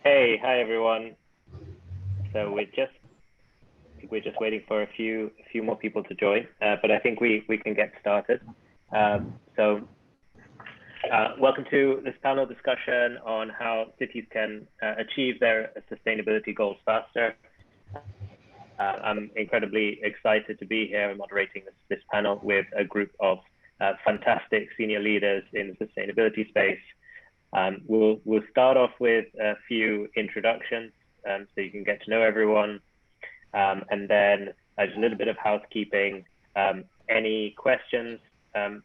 Hey, hi everyone. So we're just waiting for a few more people to join, but I think we can get started. Welcome to this panel discussion on how cities can achieve their sustainability goals faster. I'm incredibly excited to be here moderating this panel with a group of fantastic senior leaders in the sustainability space. We'll start off with a few introductions so you can get to know everyone, and then just a little bit of housekeeping. Any questions,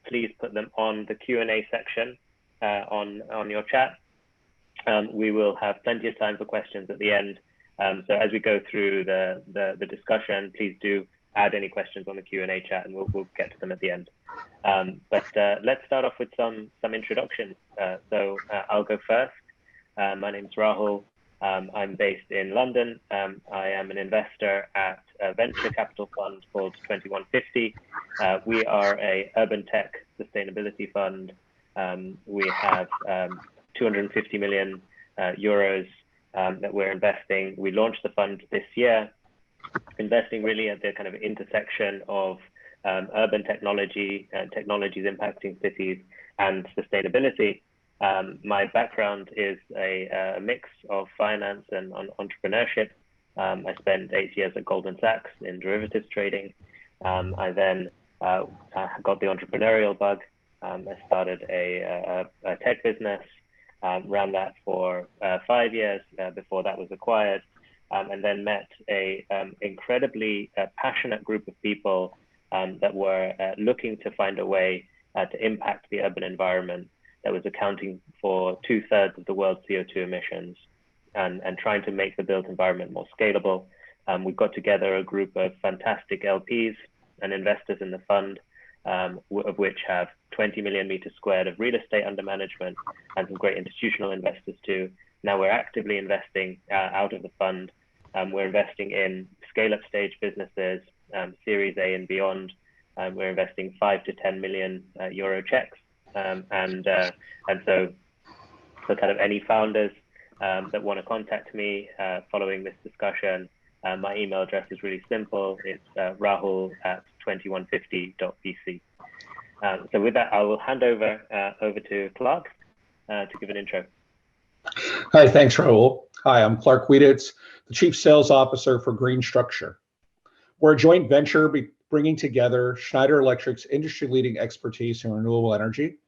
please put them on the Q&A section on your chat. We will have plenty of time for questions at the end. So as we go through the discussion, please do add any questions on the Q&A chat, and we'll get to them at the end. But let's start off with some introductions. I'll go first. My name is Rahul. I'm based in London. I am an investor at a venture capital fund called 2150. We are a urban tech sustainability fund. We have 250 million euros that we're investing. We launched the fund this year, investing really at the kind of intersection of urban technology and technologies impacting cities and sustainability. My background is a mix of finance and entrepreneurship. I spent 8 years at Goldman Sachs in derivatives trading. I then got the entrepreneurial bug. I started a tech business, ran that for 5 years before that was acquired, and then met a incredibly passionate group of people that were looking to find a way to impact the urban environment that was accounting for 2/3 of the world's CO2 emissions and trying to make the built environment more scalable. We got together a group of fantastic LPs and investors in the fund, of which have 20 million meters squared of real estate under management and some great institutional investors too. Now we're actively investing out of the fund. We're investing in scale-up stage businesses, Series A and beyond. We're investing 5 to 10 million euro checks. So kind of any founders that want to contact me following this discussion, my email address is really simple. It's rahul@2150.vc. So with that, I will hand over to Clark to give an intro. Hi, thanks, Rahul. Hi, I'm Clark Wiedetz, the Chief Sales Officer for GreenStruxure. We're a joint venture bringing together Schneider Electric's industry-leading expertise in renewable energy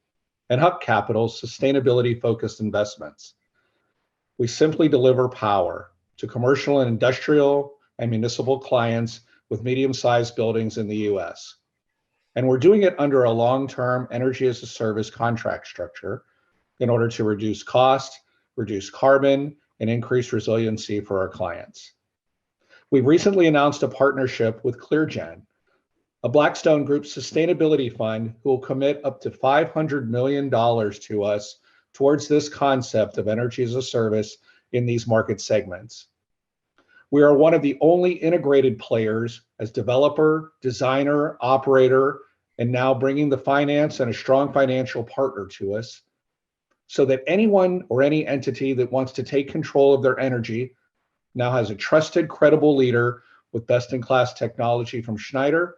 and Huck Capital's sustainability-focused investments. We simply deliver power to commercial and industrial and municipal clients with medium-sized buildings in the US. And we're doing it under a long-term energy-as-a-service contract structure in order to reduce cost, reduce carbon, and increase resiliency for our clients. We recently announced a partnership with ClearGen, a Blackstone Group sustainability fund who will commit up to $500 million to us towards this concept of energy as a service in these market segments. We are one of the only integrated players as developer, designer, operator, and now bringing the finance and a strong financial partner to us so that anyone or any entity that wants to take control of their energy now has a trusted, credible leader with best-in-class technology from Schneider,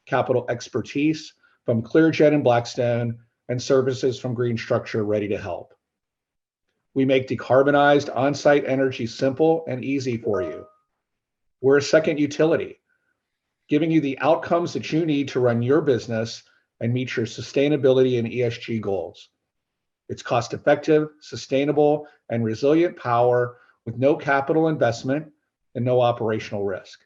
capital expertise from ClearGen and Blackstone, and services from GreenStruxure ready to help. We make decarbonized on-site energy simple and easy for you. We're a second utility, giving you the outcomes that you need to run your business and meet your sustainability and ESG goals. It's cost-effective, sustainable, and resilient power with no capital investment and no operational risk.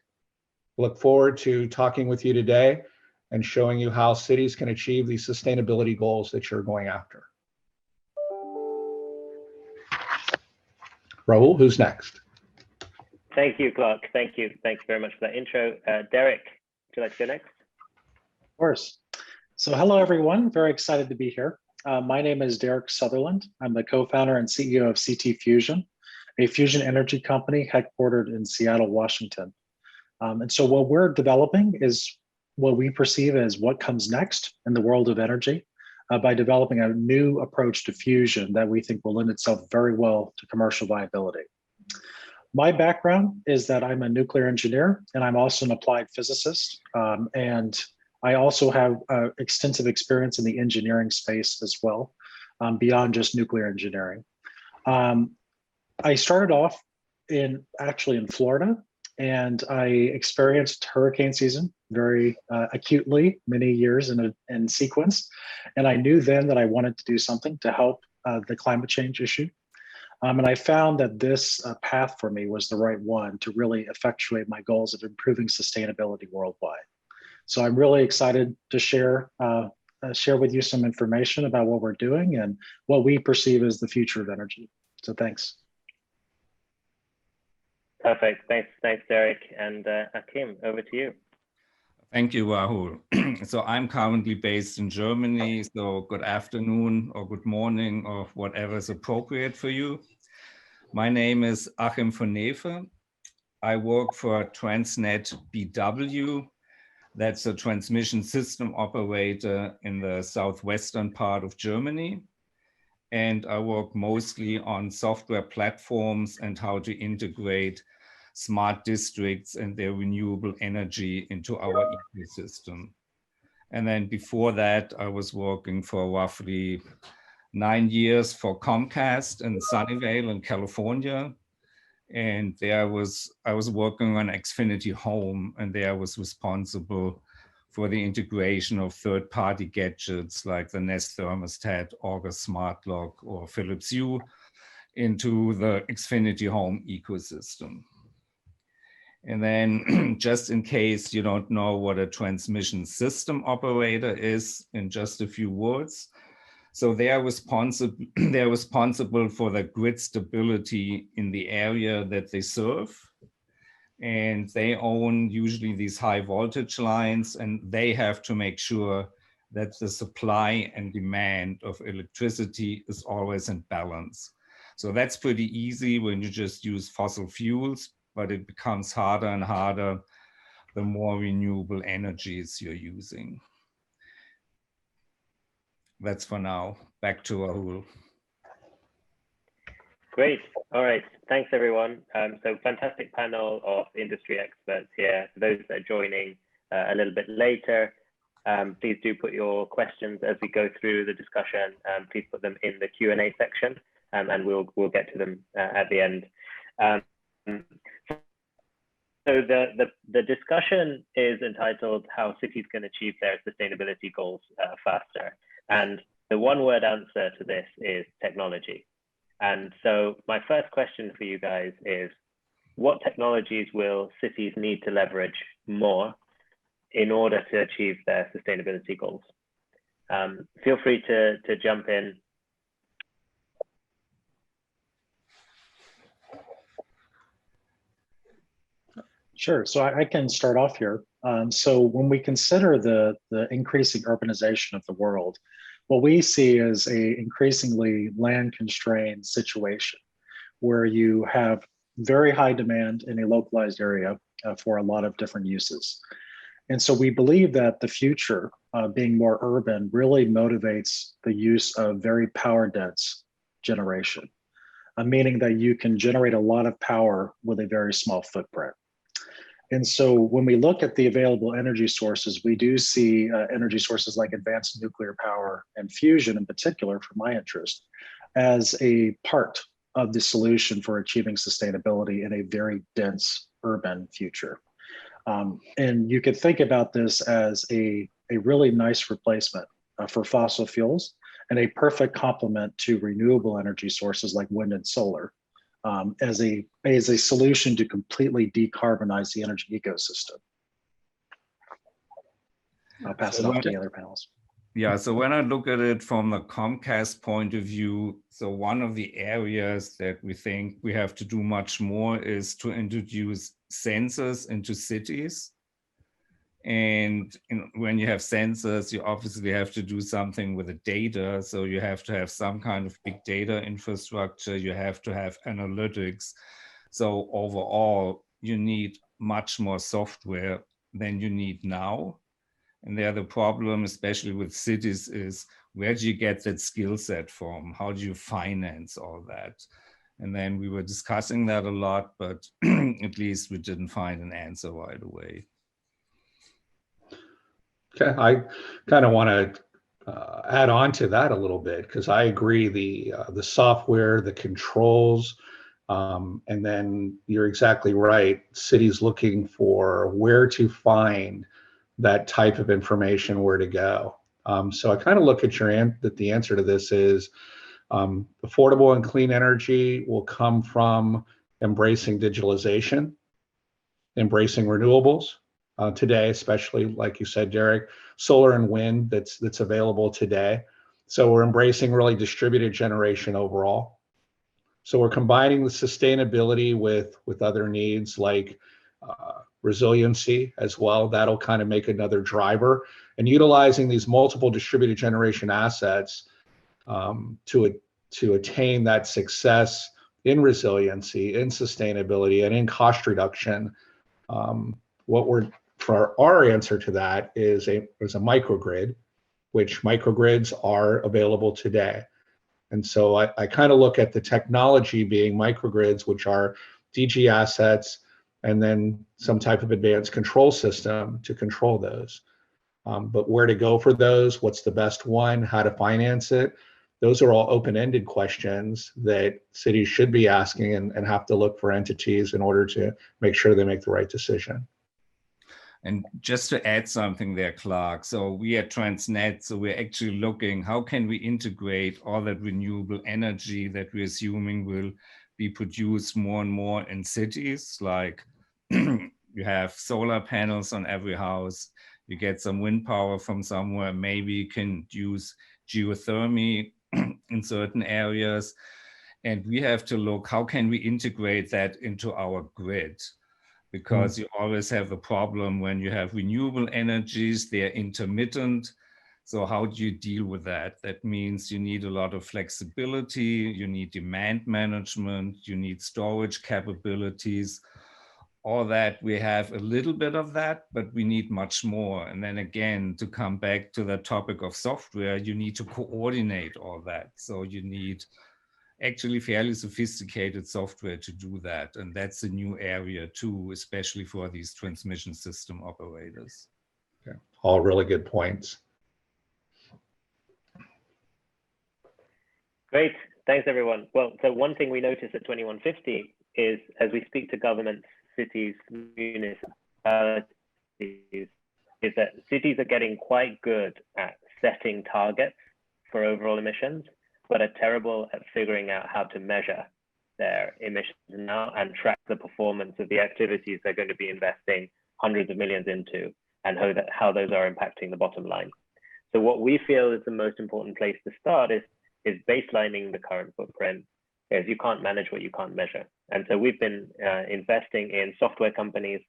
Look forward to talking with you today and showing you how cities can achieve these sustainability goals that you're going after. Rahul, who's next? Thank you, Clark. Thank you. Thanks very much for that intro. Derek, would you like to go next? Of course. So hello, everyone. Very excited to be here. My name is Derek Sutherland. I'm the co-founder and CEO of CTFusion, a fusion energy company headquartered in Seattle, Washington. And so what we're developing is what we perceive as what comes next in the world of energy. by developing a new approach to fusion that we think will lend itself very well to commercial viability. My background is that I'm a nuclear engineer, and I'm also an applied physicist. And I also have extensive experience in the engineering space as well, beyond just nuclear engineering. I started off actually in Florida, and I experienced hurricane season very acutely, many years in sequence. And I knew then that I wanted to do something to help the climate change issue. And I found that this path for me was the right one to really effectuate my goals of improving sustainability worldwide. So I'm really excited to share with you some information about what we're doing and what we perceive as the future of energy. So thanks. Perfect. Thanks, Derek. And Achim, over to you. Thank you, Rahul. So I'm currently based in Germany, so good afternoon or good morning or whatever is appropriate for you. My name is Achim von Neefe. I work for TransnetBW. That's a transmission system operator in the southwestern part of Germany. And I work mostly on software platforms and how to integrate smart districts and their renewable energy into our ecosystem. And then before that, I was working for roughly 9 years for Comcast in Sunnyvale in California. And there I was working on Xfinity Home, and there I was responsible for the integration of third-party gadgets like the Nest thermostat, August Smart Lock, or Philips Hue into the Xfinity Home ecosystem. And then just in case you don't know what a transmission system operator is, in just a few words. So they are responsible for the grid stability in the area that they serve. And they own usually these high voltage lines, and they have to make sure that the supply and demand of electricity is always in balance. So that's pretty easy when you just use fossil fuels, but it becomes harder and harder the more renewable energies you're using. That's for now. Back to Rahul. Great. All right. Thanks, everyone. So fantastic panel of industry experts here. For those that are joining a little bit later, please do put your questions as we go through the discussion. Please put them in the Q&A section, and we'll get to them at the end. So the discussion is entitled "How Cities Can Achieve Their Sustainability Goals Faster," and the one-word answer to this is technology. And so my first question for you guys is, what technologies will cities need to leverage more in order to achieve their sustainability goals? Feel free to jump in. Sure, so I can start off here. So when we consider the increasing urbanization of the world, what we see is a increasingly land-constrained situation where you have very high demand in a localized area for a lot of different uses. And so we believe that the future, being more urban, really motivates the use of very power-dense generation, meaning that you can generate a lot of power with a very small footprint. And so when we look at the available energy sources, we do see energy sources like advanced nuclear power and fusion in particular, for my interest, as a part of the solution for achieving sustainability in a very dense urban future. And you could think about this as a really nice replacement for fossil fuels and a perfect complement to renewable energy sources like wind and solar. As a solution to completely decarbonize the energy ecosystem. I'll pass it off to the other panels. Yeah, so when I look at it from the Comcast point of view, so one of the areas that we think we have to do much more is to introduce sensors into cities. And when you have sensors, you obviously have to do something with the data. So you have to have some kind of big data infrastructure. You have to have analytics. So overall, you need much more software than you need now. And there the problem, especially with cities, is where do you get that skill set from? How do you finance all that? And then we were discussing that a lot, but at least we didn't find an answer right away. Okay, I kind of want to add on to that a little bit, because I agree the software, the controls, and then you're exactly right. Cities looking for where to find that type of information, where to go. So I kind of look at that the answer to this is affordable and clean energy will come from embracing digitalization, embracing renewables. Today, especially like you said, Derek, solar and wind that's available today. So we're embracing really distributed generation overall. So we're combining the sustainability with other needs like resiliency as well. That'll kind of make another driver, and utilizing these multiple distributed generation assets to attain that success in resiliency, in sustainability, and in cost reduction. For our answer to that is a microgrid, which microgrids are available today. And so I kind of look at the technology being microgrids, which are DG assets, and then some type of advanced control system to control those. But where to go for those, what's the best one, how to finance it, those are all open-ended questions that cities should be asking and have to look for entities in order to make sure they make the right decision. And just to add something there, Clark, so we at Transnet, so we're actually looking, how can we integrate all that renewable energy that we're assuming will be produced more and more in cities? Like you have solar panels on every house, you get some wind power from somewhere, maybe you can use geothermy in certain areas. And we have to look, how can we integrate that into our grid? Because you always have a problem when you have renewable energies, they're intermittent. So how do you deal with that? That means you need a lot of flexibility, you need demand management, you need storage capabilities. All that, we have a little bit of that, but we need much more. And then again, to come back to the topic of software, you need to coordinate all that. So you need actually fairly sophisticated software to do that. And that's a new area too, especially for these transmission system operators. Okay. All really good points. Great, thanks everyone. Well, so one thing we notice at 2150 is as we speak to governments, cities, municipalities, is that cities are getting quite good at setting targets for overall emissions, but are terrible at figuring out how to measure their emissions now and track the performance of the activities they're going to be investing hundreds of millions into, and how those are impacting the bottom line. So what we feel is the most important place to start is baselining the current footprint, as you can't manage what you can't measure. And so we've been investing in software companies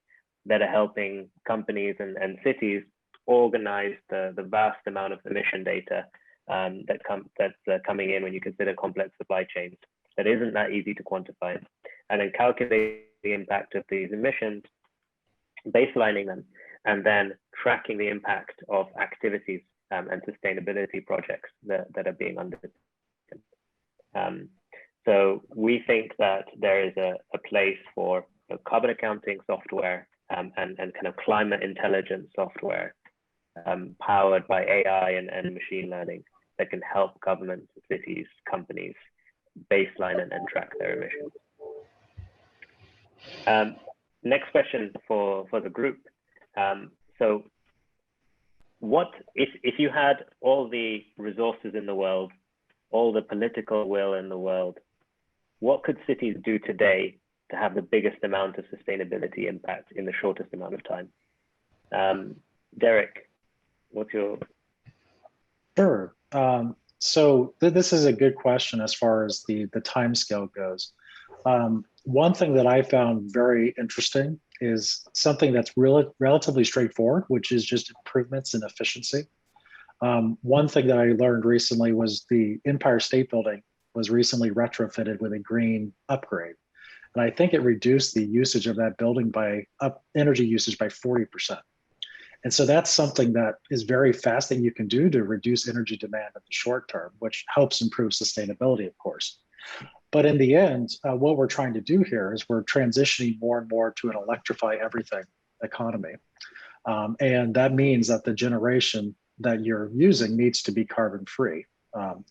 that are helping companies and cities organize the vast amount of emission data that's coming in when you consider complex supply chains that isn't that easy to quantify, and then calculate the impact of these emissions, baselining them, and then tracking the impact of activities and sustainability projects that are being undertaken. So we think that there is a place for carbon accounting software and kind of climate intelligence software powered by AI and machine learning that can help governments, cities, companies baseline and track their emissions. Next question for the group. So what if you had all the resources in the world, all the political will in the world, what could cities do today to have the biggest amount of sustainability impact in the shortest amount of time? Derek, what's your... Sure. So this is a good question as far as the time scale goes. One thing that I found very interesting is something that's relatively straightforward, which is just improvements in efficiency. One thing that I learned recently was the Empire State Building was recently retrofitted with a green upgrade. And I think it reduced the usage of that building energy usage by 40%. And so that's something that is very fast that you can do to reduce energy demand in the short term, which helps improve sustainability, of course. But in the end, what we're trying to do here is we're transitioning more and more to an electrify everything economy. And that means that the generation that you're using needs to be carbon free.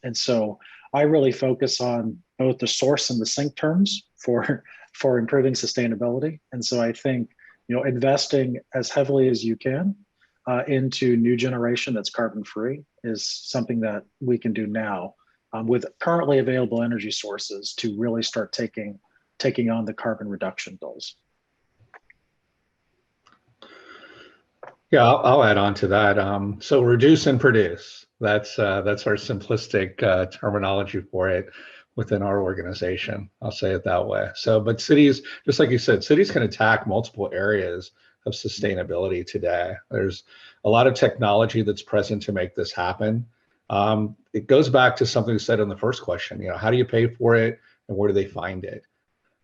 And so I really focus on both the source and the sink terms for improving sustainability. And so I think, investing as heavily as you can into new generation that's carbon free is something that we can do now with currently available energy sources to really start taking on the carbon reduction goals. Yeah, I'll add on to that. So reduce and produce. That's our simplistic terminology for it within our organization. I'll say it that way. So, but cities, just like you said, cities can attack multiple areas of sustainability today. There's a lot of technology that's present to make this happen. It goes back to something said in the first question. How do you pay for it, and where do they find it?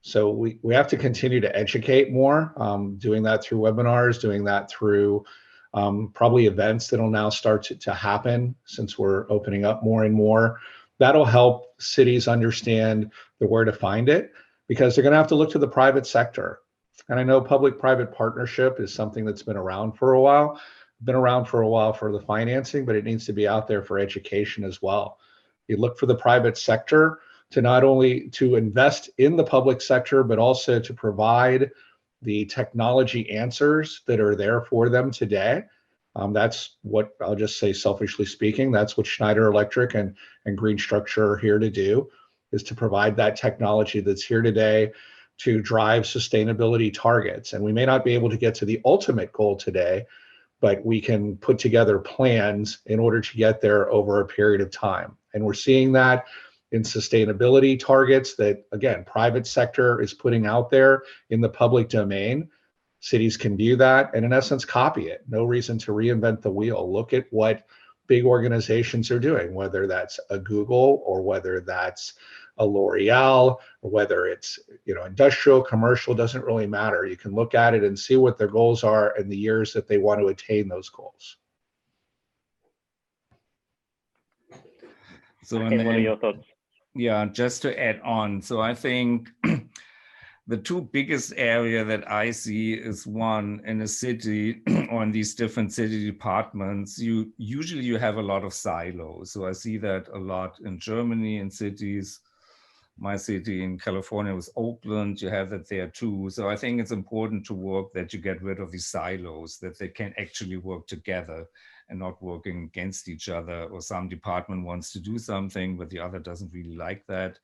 So we have to continue to educate more, doing that through webinars, doing that through probably events that'll now start to happen since we're opening up more and more. That'll help cities understand where to find it, because they're going to have to look to the private sector. And I know public-private partnership is something that's been around for a while, for the financing, but it needs to be out there for education as well. You look for the private sector to not only to invest in the public sector, but also to provide the technology answers that are there for them today. That's what I'll just say, selfishly speaking, that's what Schneider Electric and GreenStruxure are here to do, is to provide that technology that's here today to drive sustainability targets. And we may not be able to get to the ultimate goal today, but we can put together plans in order to get there over a period of time. And we're seeing that in sustainability targets that, again, private sector is putting out there in the public domain. Cities can view that and in essence copy it. No reason to reinvent the wheel. Look at what big organizations are doing, whether that's a Google or whether that's a L'Oreal or whether it's industrial, commercial, doesn't really matter. You can look at it and see what their goals are and the years that they want to attain those goals. So, and then, what are your thoughts? Yeah, just to add on. So I think the two biggest area that I see is, one, in a city or in these different city departments, you usually have a lot of silos. So I see that a lot in Germany, in cities. My city in California was Oakland, you have that there too. So I think it's important to work that you get rid of these silos, that they can actually work together and not working against each other, or some department wants to do something, but the other doesn't really like that.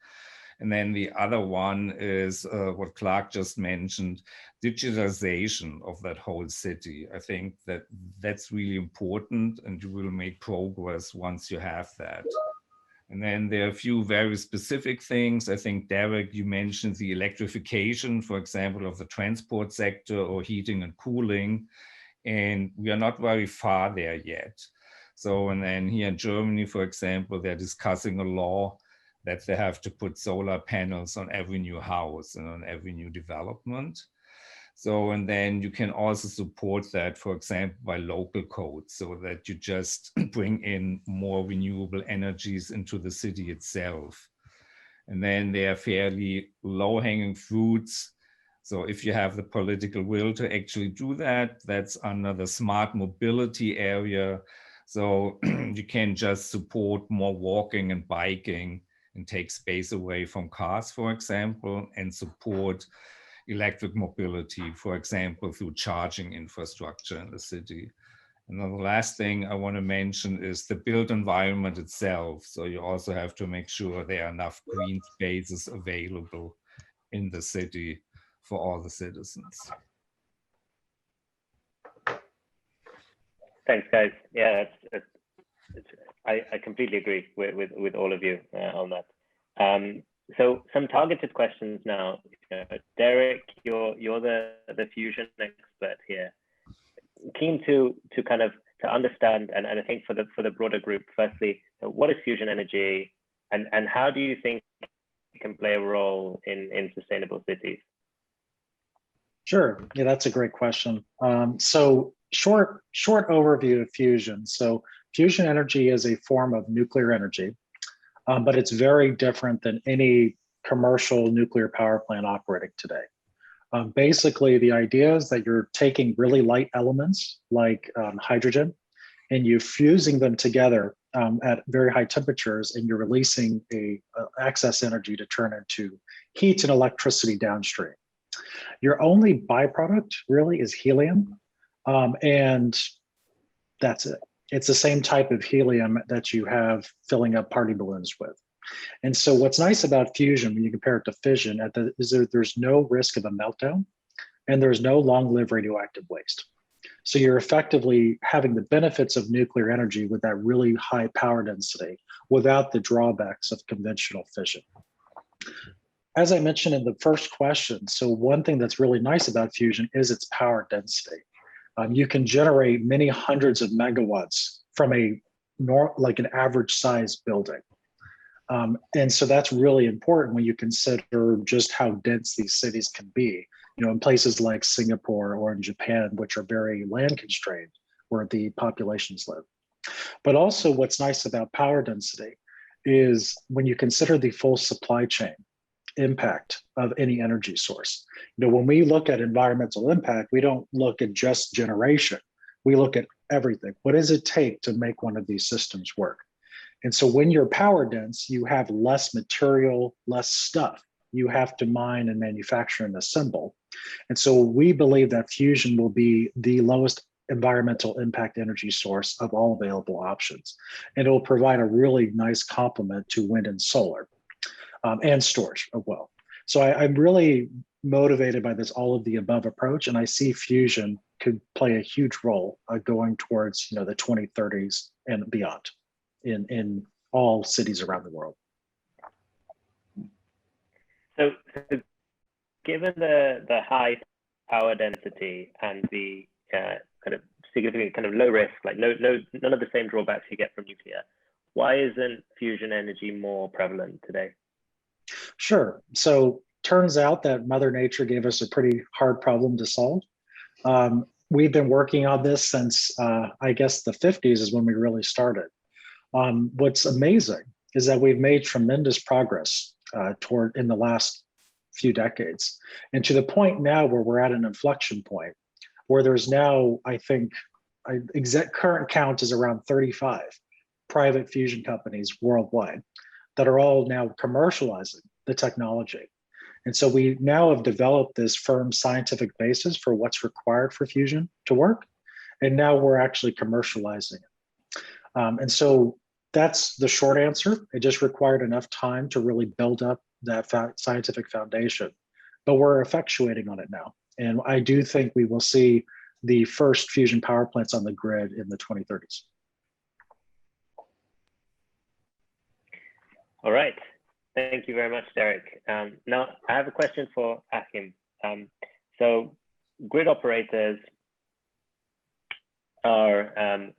And then the other one is what Clark just mentioned, digitalization of that whole city. I think that that's really important, and you will make progress once you have that. And then there are a few very specific things. I think, Derek, you mentioned the electrification, for example, of the transport sector or heating and cooling. And we are not very far there yet. So, and then here in Germany, for example, they're discussing a law that they have to put solar panels on every new house and on every new development. So, and then you can also support that, for example, by local codes, so that you just bring in more renewable energies into the city itself. And then there are fairly low-hanging fruits. So if you have the political will to actually do that, that's under the smart mobility area. So you can just support more walking and biking and take space away from cars, for example, and support electric mobility, for example, through charging infrastructure in the city. And then the last thing I want to mention is the built environment itself. So you also have to make sure there are enough green spaces available in the city for all the citizens. Thanks, guys. Yeah, I completely agree with all of you on that. So some targeted questions now. Derek, you're the fusion expert here. Keen to kind of to understand, and I think for the broader group, firstly, what is fusion energy, and how do you think it can play a role in sustainable cities? Sure. Yeah, that's a great question. So short overview of fusion. So fusion energy is a form of nuclear energy, but it's very different than any commercial nuclear power plant operating today. Basically, the idea is that you're taking really light elements like hydrogen, and you're fusing them together at very high temperatures, and you're releasing excess energy to turn into heat and electricity downstream. Your only byproduct really is helium, and that's it. It's the same type of helium that you have filling up party balloons with. And so what's nice about fusion, when you compare it to fission, is that there's no risk of a meltdown, and there's no long-lived radioactive waste. So you're effectively having the benefits of nuclear energy with that really high power density without the drawbacks of conventional fission. As I mentioned in the first question, so one thing that's really nice about fusion is its power density. You can generate many hundreds of megawatts from like an average size building. And so that's really important when you consider just how dense these cities can be, in places like Singapore or in Japan, which are very land constrained where the populations live. But also what's nice about power density is when you consider the full supply chain impact of any energy source. When we look at environmental impact, we don't look at just generation. We look at everything. What does it take to make one of these systems work? And so when you're power dense, you have less material, less stuff you have to mine and manufacture and assemble. And so we believe that fusion will be the lowest environmental impact energy source of all available options. And it will provide a really nice complement to wind and solar and storage as well. So I'm really motivated by this all of the above approach, and I see fusion could play a huge role going towards the 2030s and beyond in all cities around the world. So given the high power density and the kind of significant kind of low risk, like none of the same drawbacks you get from nuclear, why isn't fusion energy more prevalent today? Sure. So turns out that Mother Nature gave us a pretty hard problem to solve. We've been working on this since, I guess, the 50s is when we really started. What's amazing is that we've made tremendous progress in the last few decades, and to the point now where we're at an inflection point where there's now, I think, exact current count is around 35 private fusion companies worldwide that are all now commercializing the technology. And so we now have developed this firm scientific basis for what's required for fusion to work. And now we're actually commercializing it. And so that's the short answer. It just required enough time to really build up that scientific foundation. But we're effectuating on it now. And I do think we will see the first fusion power plants on the grid in the 2030s. All right. Thank you very much, Derek. Now, I have a question for Achim. So grid operators are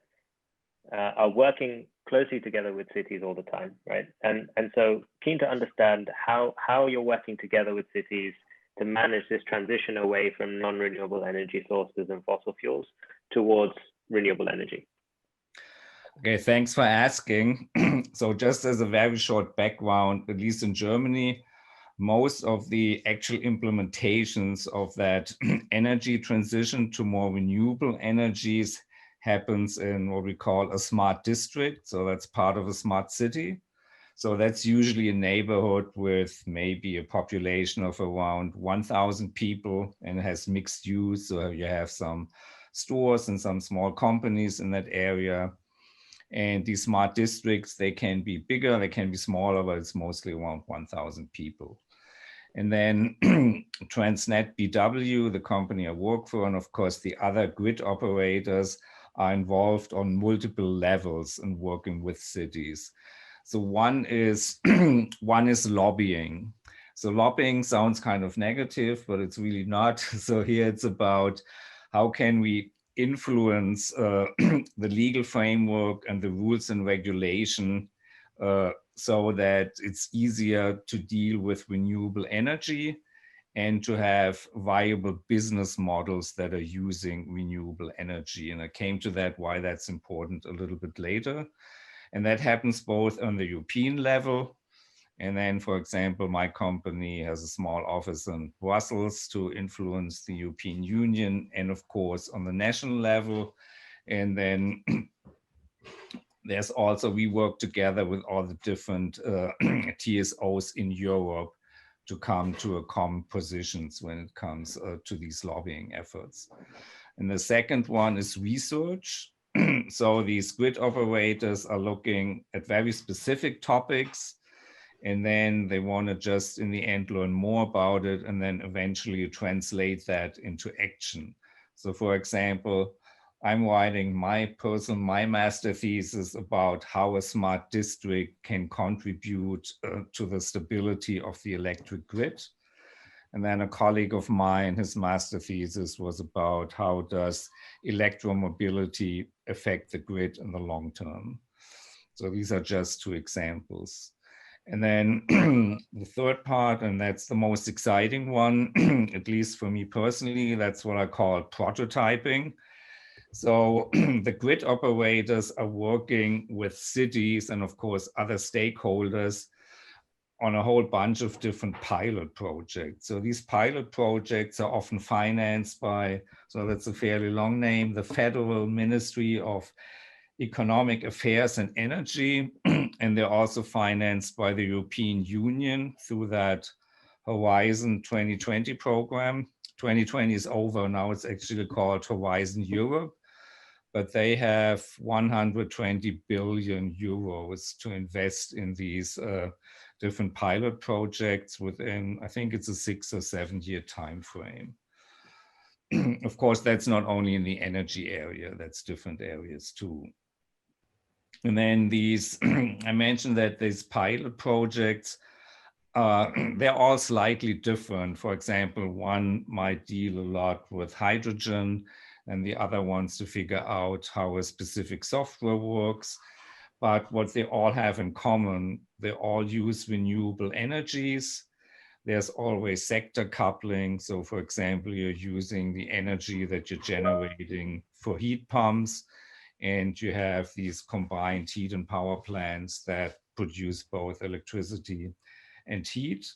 working closely together with cities all the time, right? And so keen to understand how you're working together with cities to manage this transition away from non-renewable energy sources and fossil fuels towards renewable energy. Okay, thanks for asking. So just as a very short background, at least in Germany, most of the actual implementations of that energy transition to more renewable energies happens in what we call a smart district. So that's part of a smart city. So that's usually a neighborhood with maybe a population of around 1,000 people and has mixed use. So you have some stores and some small companies in that area. And these smart districts, they can be bigger, they can be smaller, but it's mostly around 1,000 people. And then TransnetBW, the company I work for, and of course the other grid operators are involved on multiple levels in working with cities. So one is lobbying. So lobbying sounds kind of negative, but it's really not. So here it's about how can we influence the legal framework and the rules and regulation so that it's easier to deal with renewable energy and to have viable business models that are using renewable energy. And I came to that, why that's important, a little bit later. And that happens both on the European level. And then, for example, my company has a small office in Brussels to influence the European Union, and of course, on the national level. And then there's also, we work together with all the different TSOs in Europe to come to a common positions when it comes to these lobbying efforts. And the second one is research. So these grid operators are looking at very specific topics, and then they want to just in the end learn more about it and then eventually translate that into action. So for example, I'm writing my master thesis about how a smart district can contribute to the stability of the electric grid. And then a colleague of mine, his master thesis was about how does electromobility affect the grid in the long term. So these are just two examples. And then the third part, and that's the most exciting one, at least for me personally, that's what I call prototyping. So the grid operators are working with cities and of course other stakeholders on a whole bunch of different pilot projects. So these pilot projects are often financed by, so that's a fairly long name, the Federal Ministry of Economic Affairs and Energy, and they're also financed by the European Union through that Horizon 2020 program. 2020 is over, now it's actually called Horizon Europe, but they have 120 billion euros to invest in these different pilot projects within, I think it's a 6 or 7 year time frame. Of course, that's not only in the energy area, that's different areas too. And then these, I mentioned that these pilot projects, they're all slightly different. For example, one might deal a lot with hydrogen, and the other wants to figure out how a specific software works. But what they all have in common, they all use renewable energies. There's always sector coupling. So for example, you're using the energy that you're generating for heat pumps, and you have these combined heat and power plants that produce both electricity and heat.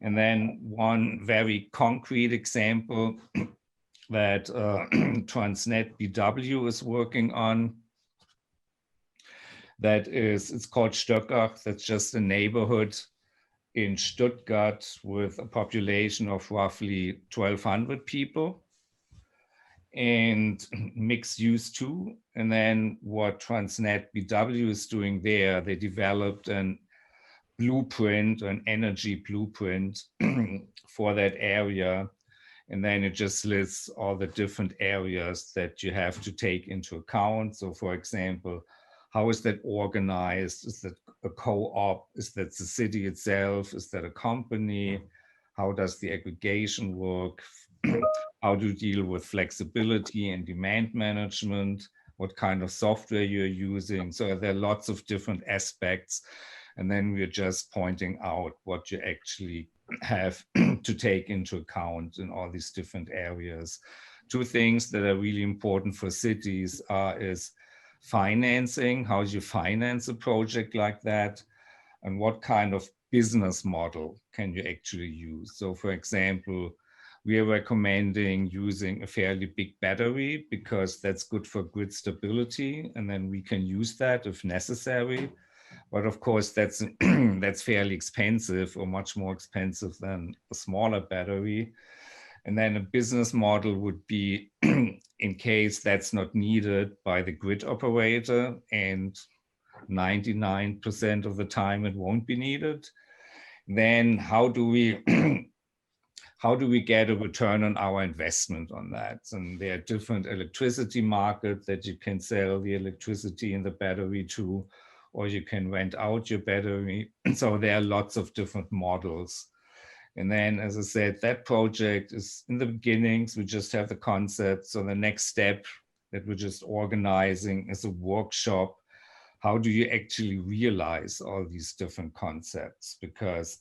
And then one very concrete example that TransnetBW is working on, that is, it's called Stöckach. That's just a neighborhood in Stuttgart with a population of roughly 1,200 people, and mixed use too. And then what TransnetBW is doing there, they developed an blueprint, an energy blueprint for that area. And then it just lists all the different areas that you have to take into account. So for example, how is that organized? Is that a co-op? Is that the city itself? Is that a company? How does the aggregation work? How do you deal with flexibility and demand management? What kind of software you're using? So there are lots of different aspects. And then we're just pointing out what you actually have to take into account in all these different areas. Two things that are really important for cities is financing. How do you finance a project like that? And what kind of business model can you actually use? So for example, we are recommending using a fairly big battery because that's good for grid stability, and then we can use that if necessary. But of course, that's that's fairly expensive, or much more expensive than a smaller battery. And then a business model would be, in case that's not needed by the grid operator, and 99% of the time it won't be needed, then how do we how do we get a return on our investment on that? And there are different electricity markets that you can sell the electricity in the battery to, or you can rent out your battery. So there are lots of different models. And then, as I said, that project is in the beginnings. We just have the concept. So the next step that we're just organizing is a workshop. How do you actually realize all these different concepts? Because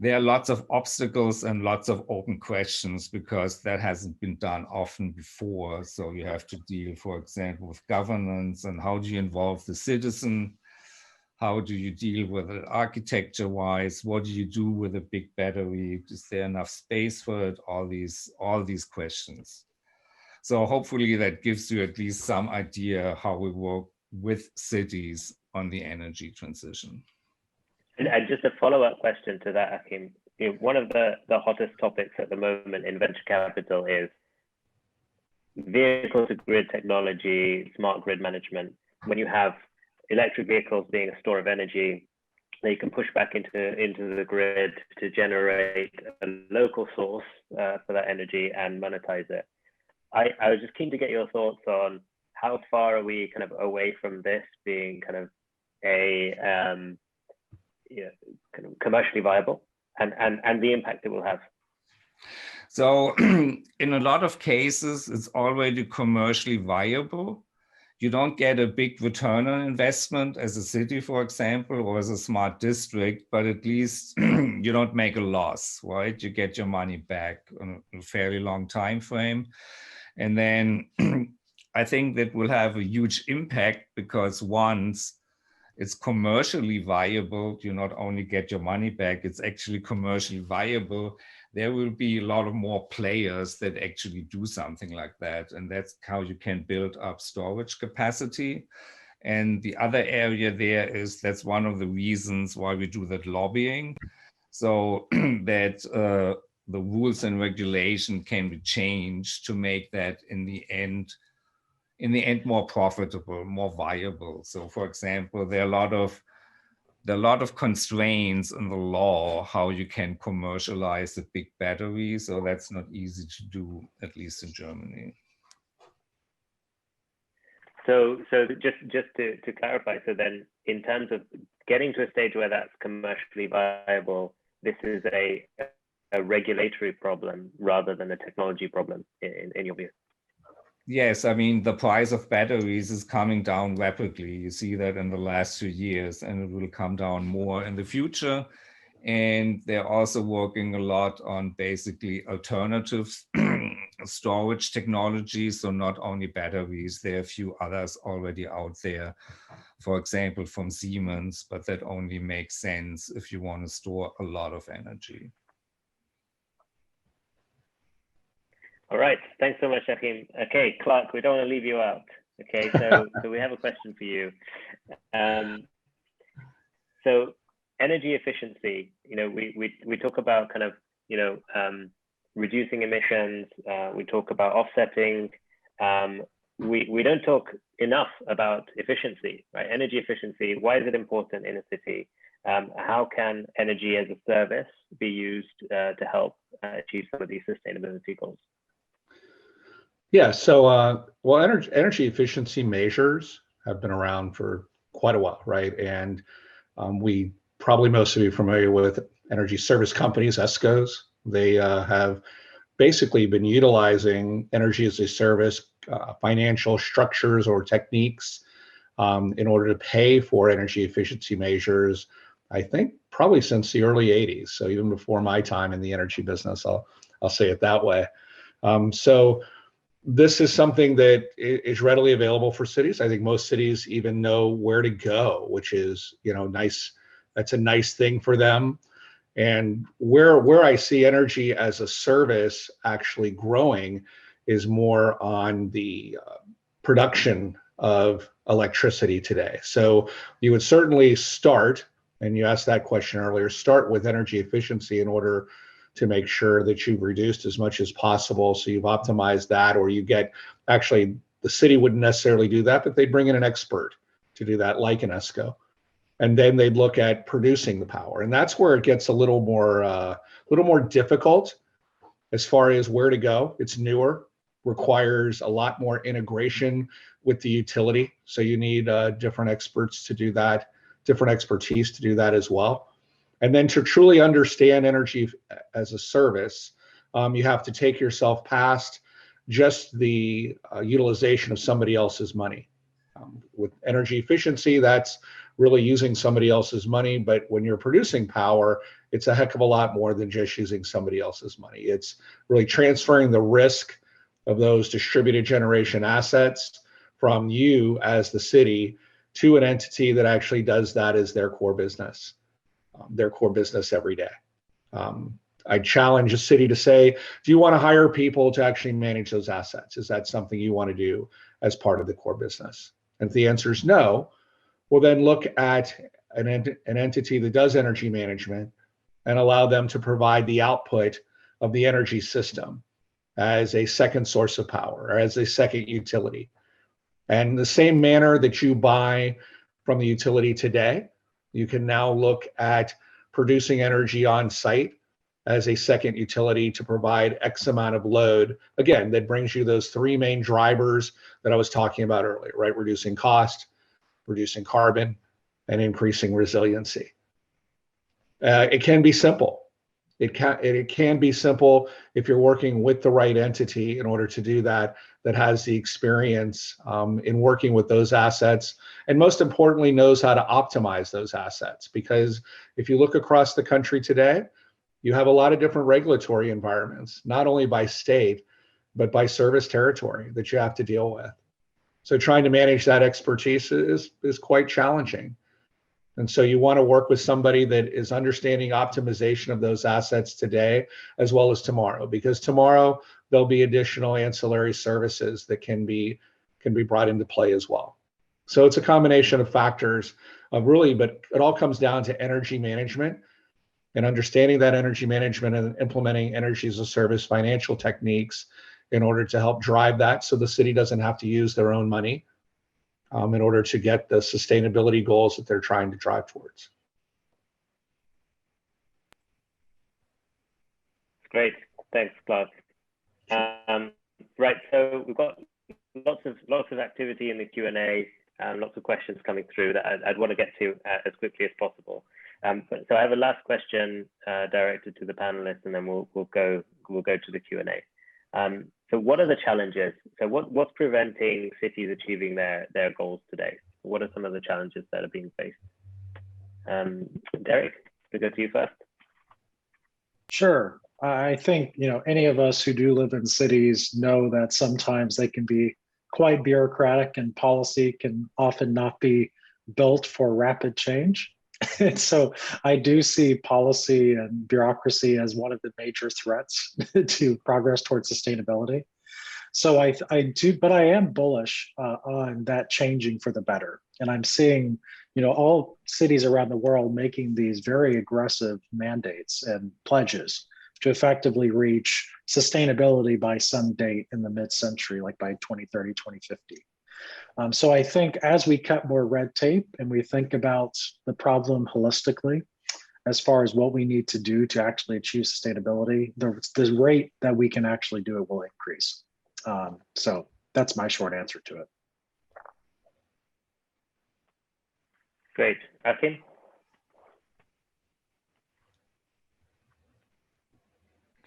there are lots of obstacles and lots of open questions because that hasn't been done often before. So you have to deal, for example, with governance and how do you involve the citizen? How do you deal with it architecture-wise? What do you do with a big battery? Is there enough space for it? All these questions. So hopefully that gives you at least some idea how we work with cities on the energy transition. And just a follow-up question to that, Achim. You know, one of the hottest topics at the moment in venture capital is vehicle-to-grid technology, smart grid management. When you have electric vehicles being a store of energy, they can push back into the grid to generate a local source for that energy and monetize it. I was just keen to get your thoughts on how far are we kind of away from this being kind of a kind of commercially viable and the impact it will have. So in a lot of cases, it's already commercially viable. You don't get a big return on investment as a city, for example, or as a smart district, but at least you don't make a loss, right? You get your money back on a fairly long time frame. And then I think that will have a huge impact because once it's commercially viable, you not only get your money back, it's actually commercially viable. There will be a lot of more players that actually do something like that. And that's how you can build up storage capacity. And the other area there is that's one of the reasons why we do that lobbying. So that the rules and regulation can be changed to make that in the end more profitable, more viable. So for example, there are a lot of constraints in the law how you can commercialize a big battery. So that's not easy to do, at least in Germany. So just to clarify, so then in terms of getting to a stage where that's commercially viable, this is a regulatory problem rather than a technology problem in your view? Yes, I mean, the price of batteries is coming down rapidly. You see that in the last 2 years, and it will come down more in the future. And they're also working a lot on basically alternative storage technologies. So not only batteries, there are a few others already out there, for example, from Siemens, but that only makes sense if you want to store a lot of energy. All right, thanks so much, Achim. Okay, Clark, we don't want to leave you out. Okay, so we have a question for you. So energy efficiency, you know, we talk about kind of, you know, reducing emissions. We talk about offsetting. We don't talk enough about efficiency, right? Energy efficiency. Why is it important in a city? How can energy as a service be used to help achieve some of these sustainability goals? Yeah, so well, energy efficiency measures have been around for quite a while, right? And we probably most of you are familiar with energy service companies, ESCOs. They have basically been utilizing energy as a service financial structures or techniques in order to pay for energy efficiency measures, I think probably since the early 80s. So even before my time in the energy business, I'll say it that way. So this is something that is readily available for cities. I think most cities even know where to go, which is, you know, nice. That's a nice thing for them. And where I see energy as a service actually growing is more on the production of electricity today. So you would certainly start, and you asked that question earlier, start with energy efficiency in order to make sure that you've reduced as much as possible. So you've optimized that, or you get, actually the city wouldn't necessarily do that, but they bring in an expert to do that, like an ESCO. And then they'd look at producing the power. And that's where it gets a little more difficult as far as where to go. It's newer, requires a lot more integration with the utility. So you need different experts to do that, different expertise to do that as well. And then to truly understand energy as a service, you have to take yourself past just the utilization of somebody else's money. With energy efficiency, that's really using somebody else's money. But when you're producing power, it's a heck of a lot more than just using somebody else's money. It's really transferring the risk of those distributed generation assets from you as the city to an entity that actually does that as their core business every day. I challenge a city to say, do you want to hire people to actually manage those assets? Is that something you want to do as part of the core business? And if the answer is no, well, then look at an entity that does energy management and allow them to provide the output of the energy system as a second source of power or as a second utility. And the same manner that you buy from the utility today, you can now look at producing energy on site as a second utility to provide X amount of load. Again, that brings you those three main drivers that I was talking about earlier, right? Reducing cost, reducing carbon, and increasing resiliency. It can be simple. It can be simple if you're working with the right entity in order to do that, that has the experience in working with those assets, and most importantly, knows how to optimize those assets. Because if you look across the country today, you have a lot of different regulatory environments, not only by state, but by service territory that you have to deal with. So trying to manage that expertise is quite challenging. And so you want to work with somebody that is understanding optimization of those assets today as well as tomorrow, because tomorrow there'll be additional ancillary services that can be brought into play as well. So it's a combination of factors of really, but it all comes down to energy management and understanding that energy management and implementing energy as a service financial techniques in order to help drive that so the city doesn't have to use their own money in order to get the sustainability goals that they're trying to drive towards. Great, thanks, Clark. Right, so we've got lots of activity in the Q&A, lots of questions coming through that I'd want to get to as quickly as possible. So I have a last question directed to the panelists, and then we'll go to the Q&A. So what are the challenges? So what's preventing cities achieving their goals today? What are some of the challenges that are being faced? Derek, we'll go to you first. Sure. I think, any of us who do live in cities know that sometimes they can be quite bureaucratic, and policy can often not be built for rapid change. And so I do see policy and bureaucracy as one of the major threats to progress towards sustainability. So I do, but I am bullish on that changing for the better. And I'm seeing, all cities around the world making these very aggressive mandates and pledges to effectively reach sustainability by some date in the mid-century, like by 2030, 2050. So I think as we cut more red tape and we think about the problem holistically, as far as what we need to do to actually achieve sustainability, the rate that we can actually do it will increase. So that's my short answer to it. Great. Achim?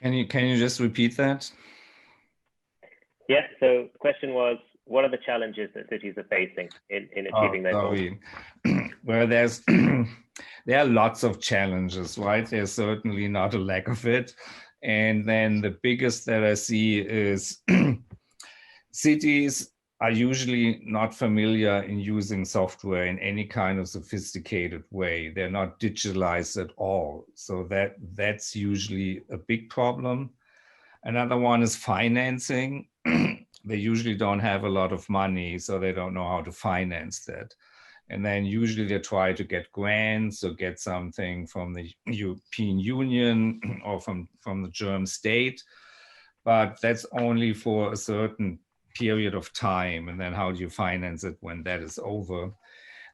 Can you just repeat that? Yeah, so the question was, what are the challenges that cities are facing in achieving their goals? Well, there are lots of challenges, right? There's certainly not a lack of it. And then the biggest that I see is cities are usually not familiar in using software in any kind of sophisticated way. They're not digitalized at all. So that's usually a big problem. Another one is financing. They usually don't have a lot of money, so they don't know how to finance that. And then usually they try to get grants or get something from the European Union or from the German state, but that's only for a certain period of time. And then how do you finance it when that is over?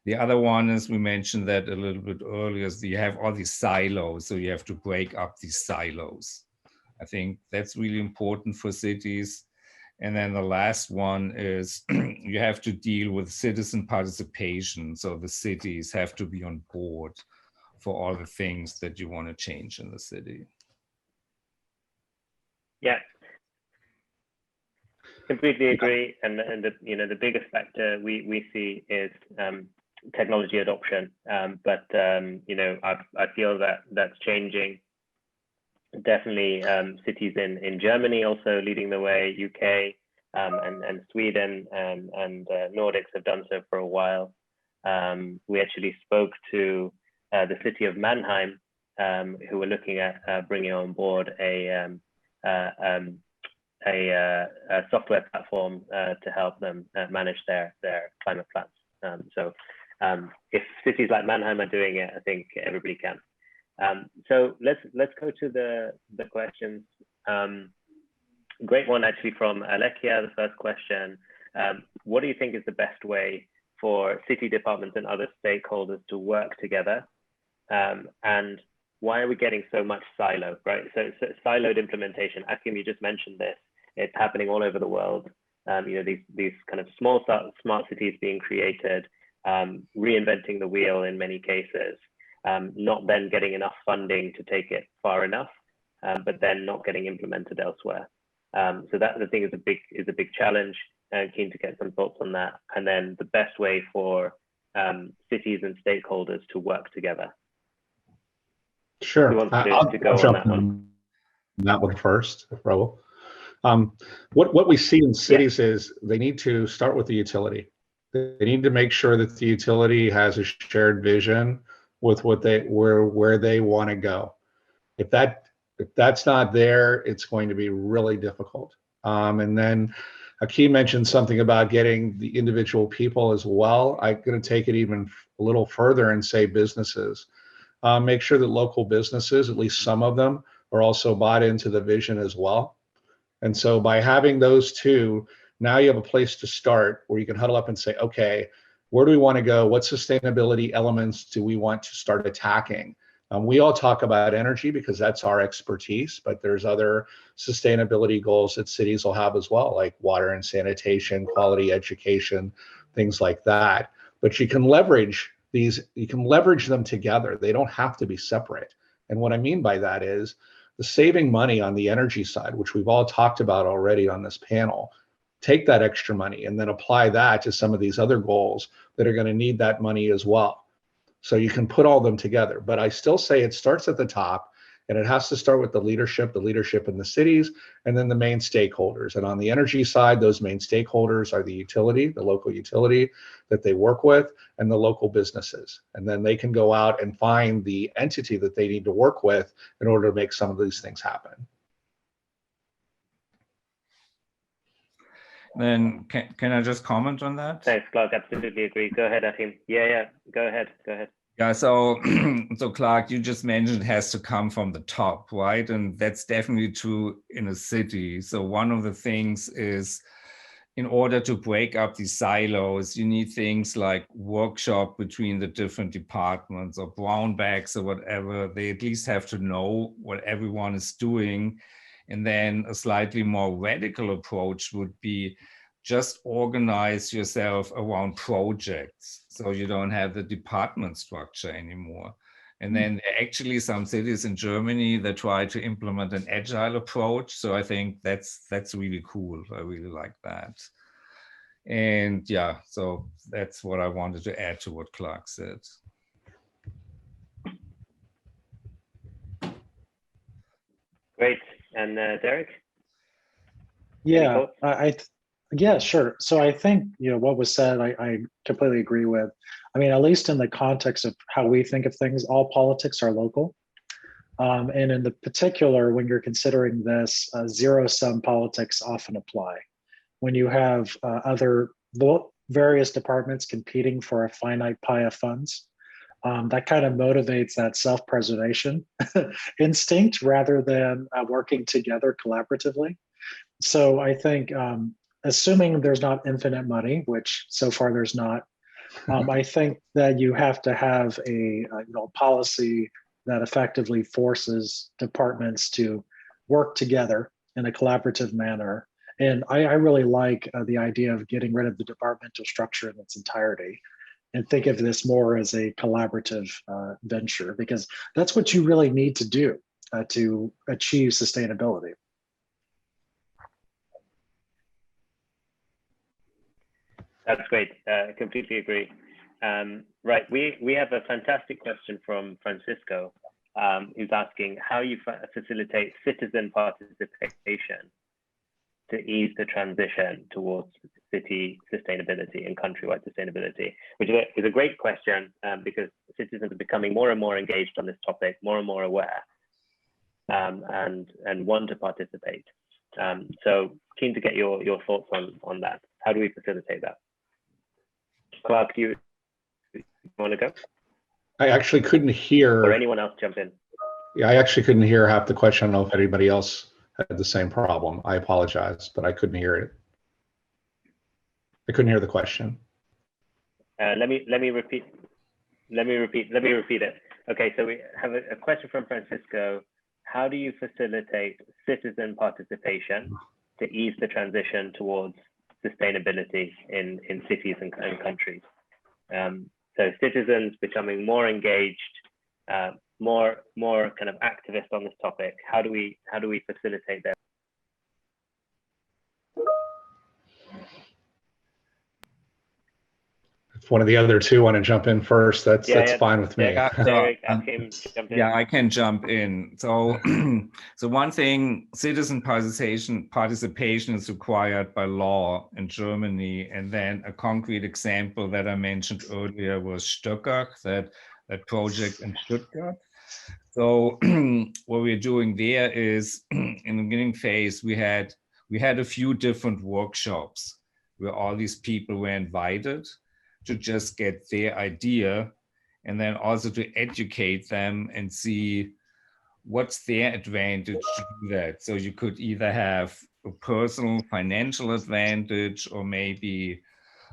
The other one is, we mentioned that a little bit earlier, is you have all these silos, so you have to break up these silos. I think that's really important for cities. And then the last one is you have to deal with citizen participation. So the cities have to be on board for all the things that you want to change in the city. Yeah, completely agree. And the biggest factor we see is technology adoption. But you know, I feel that that's changing. Definitely, cities in Germany also leading the way, UK and Sweden and Nordics have done so for a while. We actually spoke to the city of Mannheim, who were looking at bringing on board a software platform to help them manage their climate plans. So if cities like Mannheim are doing it, I think everybody can. So let's go to the questions. Great one actually from Alekia, the first question. What do you think is the best way for city departments and other stakeholders to work together? And why are we getting so much silo, right? So siloed implementation. Achim, you just mentioned this. It's happening all over the world. You know, these kind of small smart cities being created, reinventing the wheel in many cases, not then getting enough funding to take it far enough, but then not getting implemented elsewhere. So that I think is a big challenge. Keen to get some thoughts on that. And then the best way for cities and stakeholders to work together. Sure. Who wants to go on that one? That one first, Rahul. What we see in cities is they need to start with the utility. They need to make sure that the utility has a shared vision with where they want to go. If that's not there, it's going to be really difficult. And then Achim mentioned something about getting the individual people as well. I'm going to take it even a little further and say businesses. Make sure that local businesses, at least some of them, are also bought into the vision as well. And so by having those two, now you have a place to start where you can huddle up and say, okay, where do we want to go? What sustainability elements do we want to start attacking? We all talk about energy because that's our expertise, but there's other sustainability goals that cities will have as well, like water and sanitation, quality education, things like that. But you can leverage them together. They don't have to be separate. And what I mean by that is the saving money on the energy side, which we've all talked about already on this panel. Take that extra money and then apply that to some of these other goals that are going to need that money as well. So you can put all them together, but I still say it starts at the top, and it has to start with the leadership in the cities, and then the main stakeholders. And on the energy side, those main stakeholders are the utility, the local utility that they work with, and the local businesses. And then they can go out and find the entity that they need to work with in order to make some of these things happen. Then can I just comment on that? Thanks, Clark. Absolutely agree. Go ahead, Achim. Yeah. Go ahead. Yeah, so Clark, you just mentioned it has to come from the top, right? And that's definitely true in a city. So one of the things is, in order to break up these silos, you need things like workshop between the different departments or brown bags or whatever. They at least have to know what everyone is doing. And then a slightly more radical approach would be just organize yourself around projects so you don't have the department structure anymore. And then actually some cities in Germany that try to implement an agile approach. So I think that's really cool. I really like that. And yeah, so that's what I wanted to add to what Clark said. Great. And Derek? Yeah, yeah, sure. So I think, what was said, I completely agree with. I mean, at least in the context of how we think of things, all politics are local. And in the particular, when you're considering this, zero-sum politics often apply. When you have various departments competing for a finite pie of funds, that kind of motivates that self-preservation instinct rather than working together collaboratively. So I think, assuming there's not infinite money, which so far there's not, I think that you have to have a policy that effectively forces departments to work together in a collaborative manner. And I really like the idea of getting rid of the departmental structure in its entirety and think of this more as a collaborative venture, because that's what you really need to do to achieve sustainability. That's great. Completely agree. Right, we have a fantastic question from Francisco, who's asking how you facilitate citizen participation to ease the transition towards city sustainability and countrywide sustainability, which is a great question because citizens are becoming more and more engaged on this topic, more and more aware, and want to participate. So keen to get your thoughts on that. How do we facilitate that? Clark, do you want to go? I actually couldn't hear. Or anyone else jump in? Yeah, I actually couldn't hear half the question. I don't know if anybody else had the same problem. I apologize, but I couldn't hear it. I couldn't hear the question. Let me repeat it. Okay, so we have a question from Francisco. How do you facilitate citizen participation to ease the transition towards sustainability in cities and countries? So citizens becoming more engaged, more kind of activist on this topic. How do we facilitate that? If one of the other two want to jump in first, that's fine with me. Yeah, I can jump in. So, so one thing, citizen participation is required by law in Germany, and then a concrete example that I mentioned earlier was Stuttgart, that project in Stuttgart. So what we're doing there is, in the beginning phase, we had a few different workshops where all these people were invited to just get their idea, and then also to educate them and see what's their advantage to do that. So you could either have a personal financial advantage, or maybe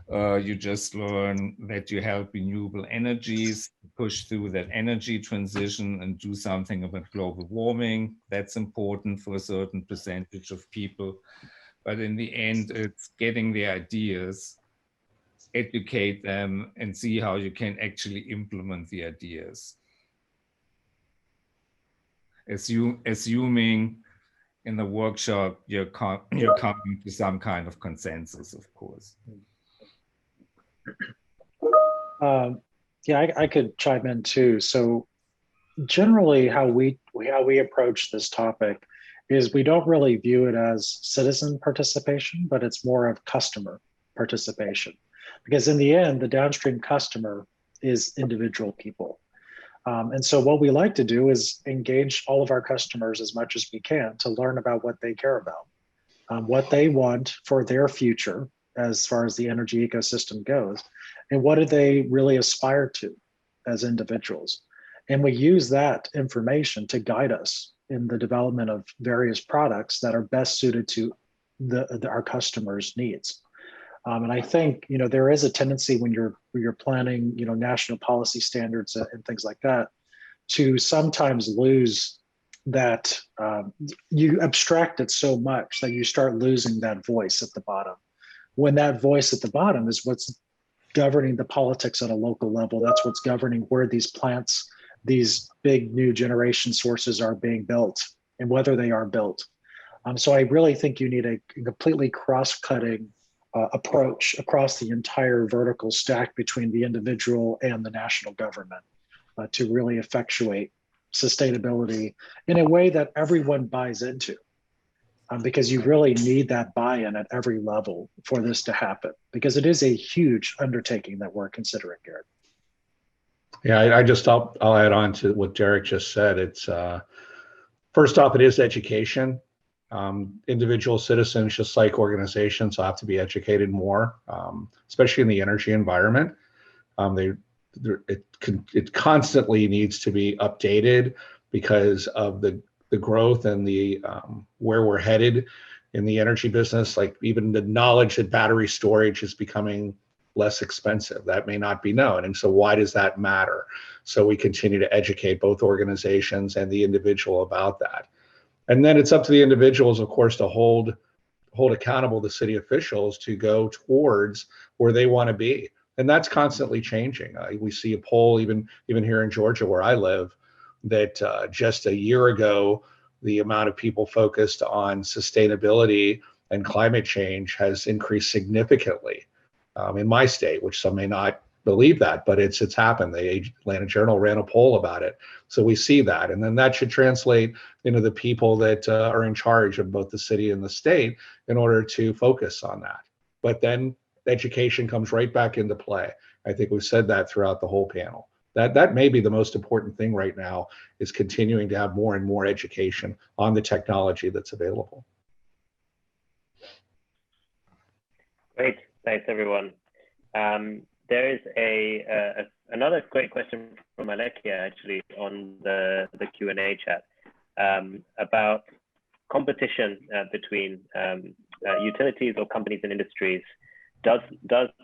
you just learn that you help renewable energies push through that energy transition and do something about global warming. That's important for a certain percentage of people. But in the end, it's getting the ideas, educate them, and see how you can actually implement the ideas. Assuming in the workshop you're coming to some kind of consensus, of course. Yeah, I could chime in too. So generally how we approach this topic is we don't really view it as citizen participation, but it's more of customer participation. Because in the end, the downstream customer is individual people. And so what we like to do is engage all of our customers as much as we can to learn about what they care about, what they want for their future as far as the energy ecosystem goes, and what do they really aspire to as individuals. And we use that information to guide us in the development of various products that are best suited to our customers' needs. And I think, you know, there is a tendency when you're planning, you know, national policy standards and things like that, to sometimes lose that, you abstract it so much that you start losing that voice at the bottom. When that voice at the bottom is what's governing the politics at a local level, that's what's governing where these plants, these big new generation sources are being built and whether they are built. So I really think you need a completely cross-cutting approach across the entire vertical stack between the individual and the national government to really effectuate sustainability in a way that everyone buys into. Because you really need that buy-in at every level for this to happen, because it is a huge undertaking that we're considering here. Yeah, I'll add on to what Derek just said. It's first off, it is education. Individual citizens, just like organizations, will have to be educated more, especially in the energy environment. It constantly needs to be updated because of the growth and the where we're headed in the energy business. Like even the knowledge that battery storage is becoming less expensive, that may not be known. And so why does that matter? So we continue to educate both organizations and the individual about that. And then it's up to the individuals, of course, to hold accountable the city officials to go towards where they want to be. And that's constantly changing. We see a poll even here in Georgia, where I live, that just a year ago, the amount of people focused on sustainability and climate change has increased significantly in my state, which some may not believe that, but it's happened. The Atlanta Journal ran a poll about it. So we see that. And then that should translate into the people that are in charge of both the city and the state in order to focus on that. But then education comes right back into play. I think we've said that throughout the whole panel. That may be the most important thing right now, is continuing to have more and more education on the technology that's available. Great, thanks everyone. There is another great question from Alekia actually on the Q&A chat about competition between utilities or companies and industries. Does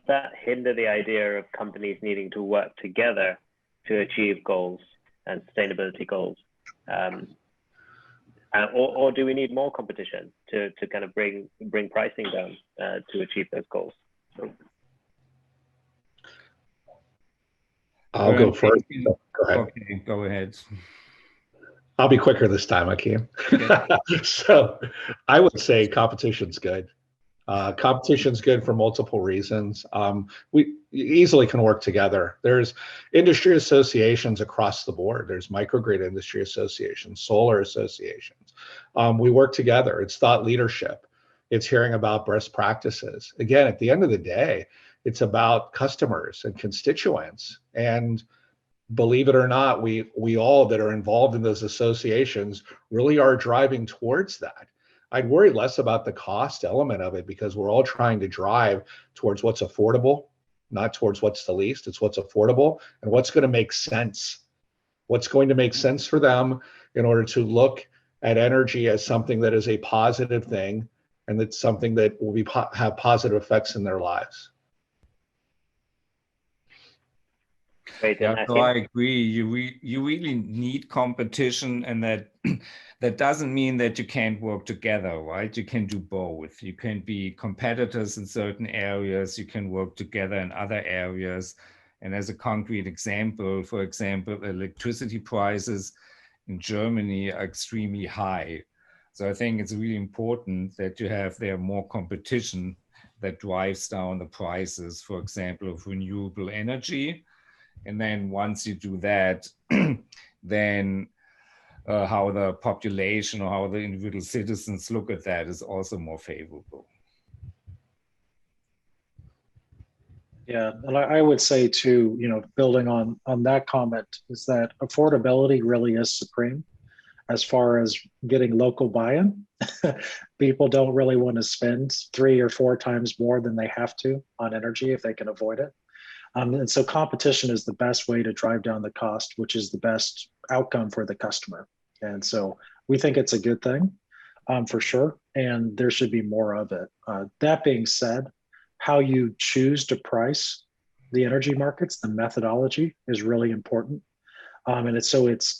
that hinder the idea of companies needing to work together to achieve goals and sustainability goals? Or do we need more competition to kind of bring pricing down to achieve those goals? I'll go first. Go ahead. Okay, go ahead. I'll be quicker this time, Achim. Okay. So I would say competition's good. Competition's good for multiple reasons. We easily can work together. There's industry associations across the board. There's microgrid industry associations, solar associations. We work together. It's thought leadership. It's hearing about best practices. Again, at the end of the day, it's about customers and constituents. And believe it or not, we all that are involved in those associations really are driving towards that. I'd worry less about the cost element of it, because we're all trying to drive towards what's affordable, not towards what's the least. It's what's affordable and what's going to make sense. What's going to make sense for them in order to look at energy as something that is a positive thing, and that's something that will have positive effects in their lives. Yeah, so I agree. You really need competition, and that doesn't mean that you can't work together, right? You can do both. You can be competitors in certain areas. You can work together in other areas. And as a concrete example, for example, electricity prices in Germany are extremely high. So I think it's really important that you have there more competition that drives down the prices, for example, of renewable energy. And then once you do that, then how the population or how the individual citizens look at that is also more favorable. Yeah, and I would say too, building on that comment, is that affordability really is supreme as far as getting local buy-in. People don't really want to spend 3 or 4 times more than they have to on energy if they can avoid it. And so competition is the best way to drive down the cost, which is the best outcome for the customer. And so we think it's a good thing for sure, and there should be more of it. That being said, how you choose to price the energy markets, the methodology is really important. And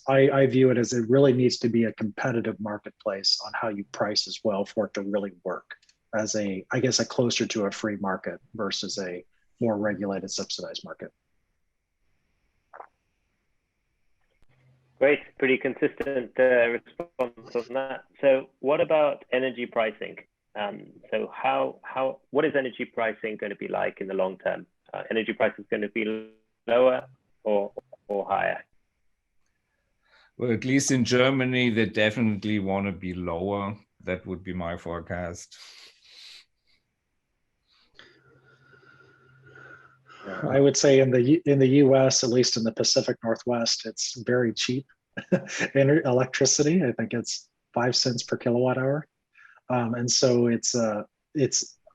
I view it as it really needs to be a competitive marketplace on how you price as well for it to really work as a closer to a free market versus a more regulated, subsidized market. Great, pretty consistent response on that. So what about energy pricing? So what is energy pricing going to be like in the long term? Energy prices going to be lower or higher? Well, at least in Germany, they definitely want to be lower. That would be my forecast. I would say in the U.S., at least in the Pacific Northwest, it's very cheap electricity. I think it's 5 cents per kilowatt hour, and so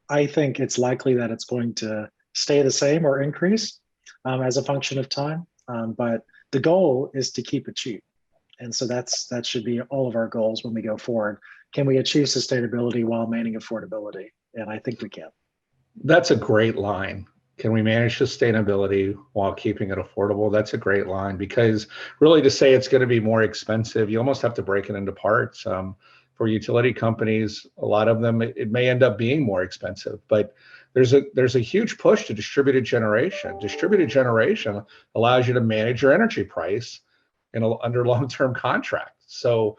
I think it's likely that it's going to stay the same or increase as a function of time. But the goal is to keep it cheap, and so that should be all of our goals when we go forward. Can we achieve sustainability while maintaining affordability? And I think we can. That's a great line. Can we manage sustainability while keeping it affordable? That's a great line, because really to say it's going to be more expensive, you almost have to break it into parts. For utility companies, a lot of them, it may end up being more expensive, but there's a huge push to distributed generation. Distributed generation allows you to manage your energy price under long-term contracts. So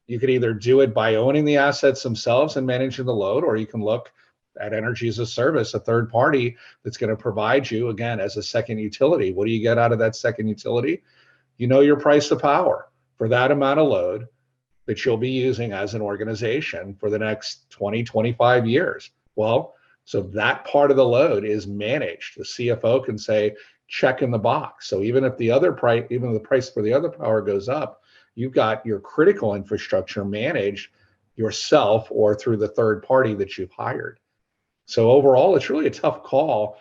you could either do it by owning the assets themselves and managing the load, or you can look at energy as a service, a third party that's going to provide you, again, as a second utility. What do you get out of that second utility? You know your price of power for that amount of load that you'll be using as an organization for the next 20, 25 years. Well, so that part of the load is managed. The CFO can say, check in the box. So even if the other price, even the price for the other power goes up, you've got your critical infrastructure managed yourself or through the third party that you've hired. So overall, it's really a tough call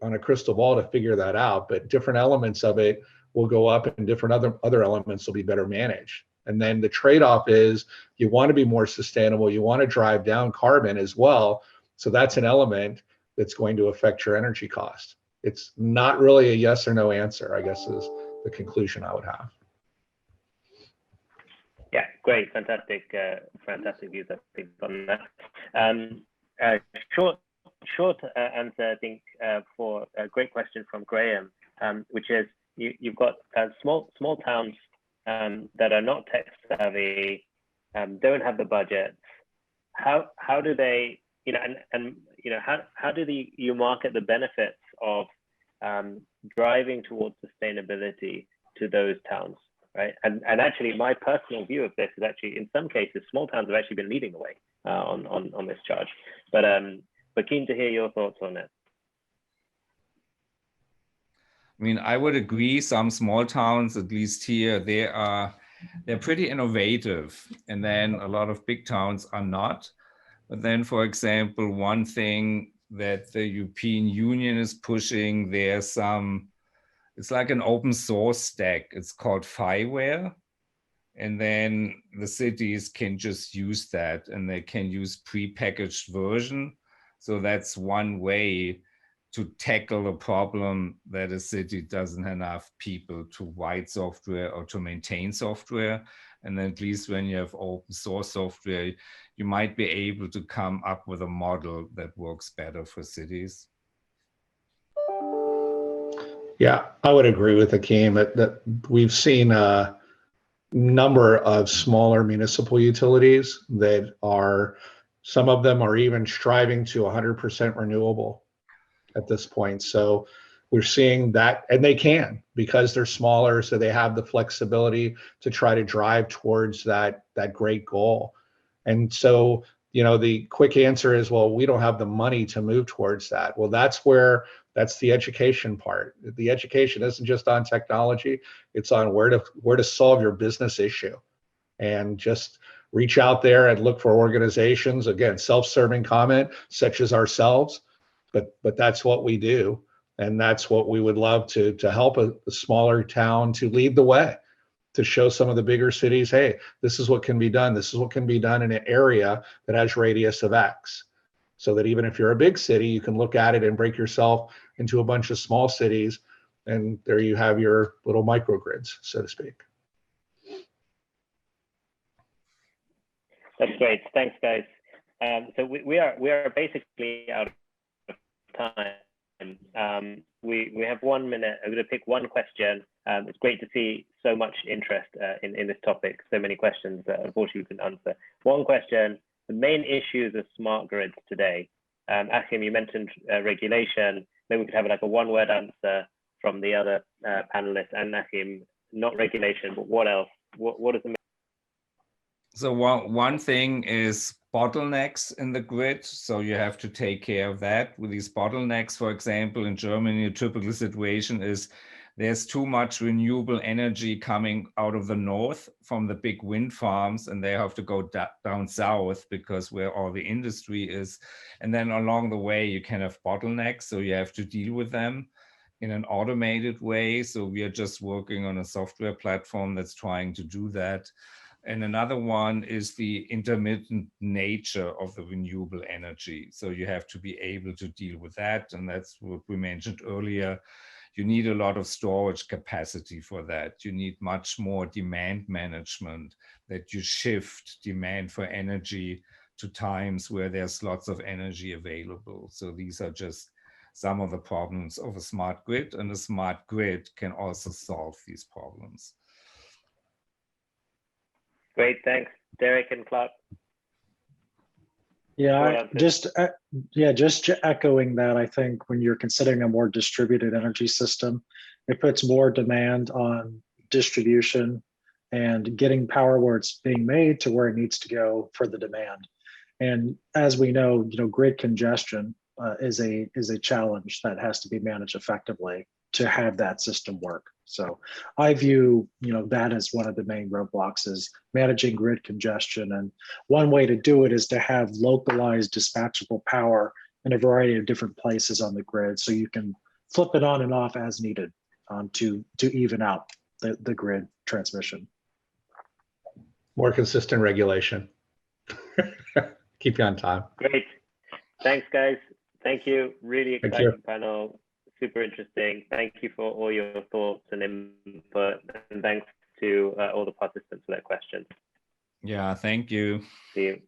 on a crystal ball to figure that out, but different elements of it will go up and different other elements will be better managed. And then the trade-off is you want to be more sustainable, you want to drive down carbon as well. So that's an element that's going to affect your energy cost. It's not really a yes or no answer, I guess, is the conclusion I would have. Yeah, great, fantastic views I think on that. Short answer, I think, for a great question from Graham, which is you've got small towns that are not tech savvy, don't have the budgets. How do they, how do you market the benefits of driving towards sustainability to those towns, right? And actually, my personal view of this is actually, in some cases, small towns have actually been leading the way on this charge. But keen to hear your thoughts on it. I mean, I would agree. Some small towns, at least here, they're pretty innovative, and then a lot of big towns are not. But then, for example, one thing that the European Union is pushing, it's like an open source stack. It's called Fireware. And then the cities can just use that, and they can use pre-packaged version. So that's one way to tackle a problem that a city doesn't have enough people to write software or to maintain software. And then at least when you have open source software, you might be able to come up with a model that works better for cities. Yeah, I would agree with Achim that we've seen a number of smaller municipal utilities that some of them are even striving to 100% renewable at this point. So we're seeing that, and they can, because they're smaller, so they have the flexibility to try to drive towards that great goal. And so, the quick answer is, well, we don't have the money to move towards that. Well, that's the education part. The education isn't just on technology, it's on where to solve your business issue. And just reach out there and look for organizations, again, self-serving comment, such as ourselves, but that's what we do. And that's what we would love to help a smaller town to lead the way, to show some of the bigger cities, hey, this is what can be done. This is what can be done in an area that has radius of X. So that even if you're a big city, you can look at it and break yourself into a bunch of small cities. And there you have your little microgrids, so to speak. That's great. Thanks, guys. So we are basically out of time. We have 1 minute. I'm going to pick one question. It's great to see so much interest in this topic. So many questions that unfortunately we couldn't answer. One question: the main issues of smart grids today. Achim, you mentioned regulation. Maybe we could have like a one-word answer from the other panelists. And Achim, not regulation, but what else? What is the main? So one thing is bottlenecks in the grid. So you have to take care of that with these bottlenecks. For example, in Germany, a typical situation is there's too much renewable energy coming out of the north from the big wind farms, and they have to go down south because where all the industry is. And then along the way, you can have bottlenecks. So you have to deal with them in an automated way. So we are just working on a software platform that's trying to do that. And another one is the intermittent nature of the renewable energy. So you have to be able to deal with that. And that's what we mentioned earlier. You need a lot of storage capacity for that. You need much more demand management, that you shift demand for energy to times where there's lots of energy available. So these are just some of the problems of a smart grid, and a smart grid can also solve these problems. Great, thanks. Derek and Clark. Yeah, just echoing that, I think when you're considering a more distributed energy system, it puts more demand on distribution and getting power where it's being made to where it needs to go for the demand. And as we know, grid congestion is a challenge that has to be managed effectively to have that system work. So I view that as one of the main roadblocks is managing grid congestion. And one way to do it is to have localized dispatchable power in a variety of different places on the grid, so you can flip it on and off as needed to even out the grid transmission. More consistent regulation. Keep you on time. Great. Thanks, guys. Thank you. Really exciting panel. Super interesting. Thank you for all your thoughts and input. And thanks to all the participants for their questions. Yeah, thank you. See you.